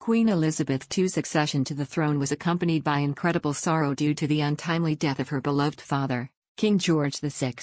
Queen Elizabeth II's accession to the throne was accompanied by incredible sorrow due to the untimely death of her beloved father, King George VI.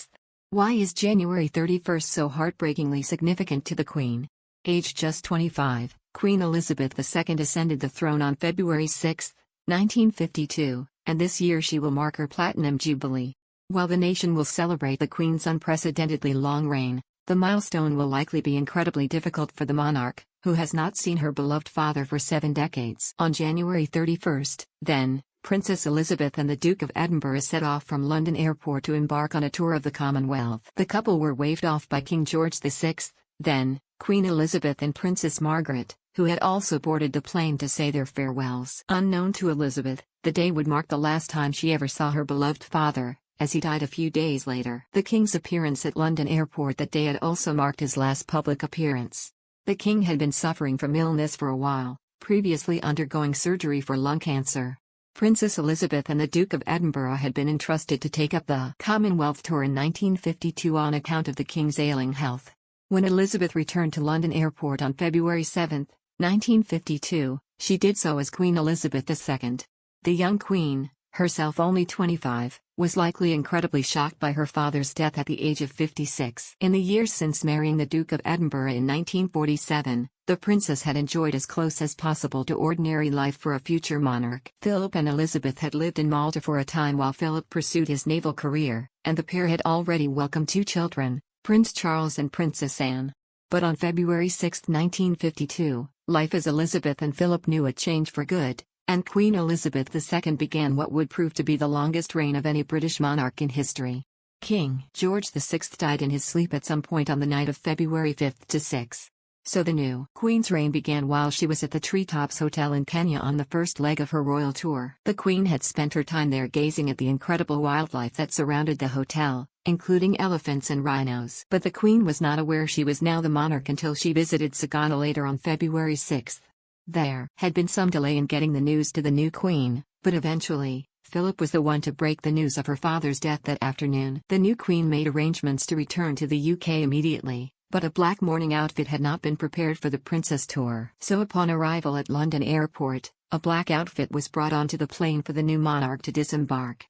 Why is January 31st so heartbreakingly significant to the Queen? Aged just 25, Queen Elizabeth II ascended the throne on February 6, 1952, and this year she will mark her Platinum Jubilee. While the nation will celebrate the Queen's unprecedentedly long reign, the milestone will likely be incredibly difficult for the monarch, who has not seen her beloved father for 7 decades. On January 31st, then, Princess Elizabeth and the Duke of Edinburgh set off from London Airport to embark on a tour of the Commonwealth. The couple were waved off by King George VI, then, Queen Elizabeth and Princess Margaret, who had also boarded the plane to say their farewells. Unknown to Elizabeth, the day would mark the last time she ever saw her beloved father, as he died a few days later. The King's appearance at London Airport that day had also marked his last public appearance. The King had been suffering from illness for a while, previously undergoing surgery for lung cancer. Princess Elizabeth and the Duke of Edinburgh had been entrusted to take up the Commonwealth tour in 1952 on account of the King's ailing health. When Elizabeth returned to London Airport on February 7, 1952, she did so as Queen Elizabeth II. The young Queen, herself only 25, was likely incredibly shocked by her father's death at the age of 56. In the years since marrying the Duke of Edinburgh in 1947, the princess had enjoyed as close as possible to ordinary life for a future monarch. Philip and Elizabeth had lived in Malta for a time while Philip pursued his naval career, and the pair had already welcomed 2 children, Prince Charles and Princess Anne. But on February 6, 1952, life as Elizabeth and Philip knew a change for good, and Queen Elizabeth II began what would prove to be the longest reign of any British monarch in history. King George VI died in his sleep at some point on the night of February 5 to 6. So the new Queen's reign began while she was at the Treetops Hotel in Kenya on the first leg of her royal tour. The Queen had spent her time there gazing at the incredible wildlife that surrounded the hotel, including elephants and rhinos. But the Queen was not aware she was now the monarch until she visited Sagana later on February 6. There had been some delay in getting the news to the new Queen, but eventually, Philip was the one to break the news of her father's death that afternoon. The new Queen made arrangements to return to the UK immediately, but a black mourning outfit had not been prepared for the princess tour. So upon arrival at London Airport, a black outfit was brought onto the plane for the new monarch to disembark.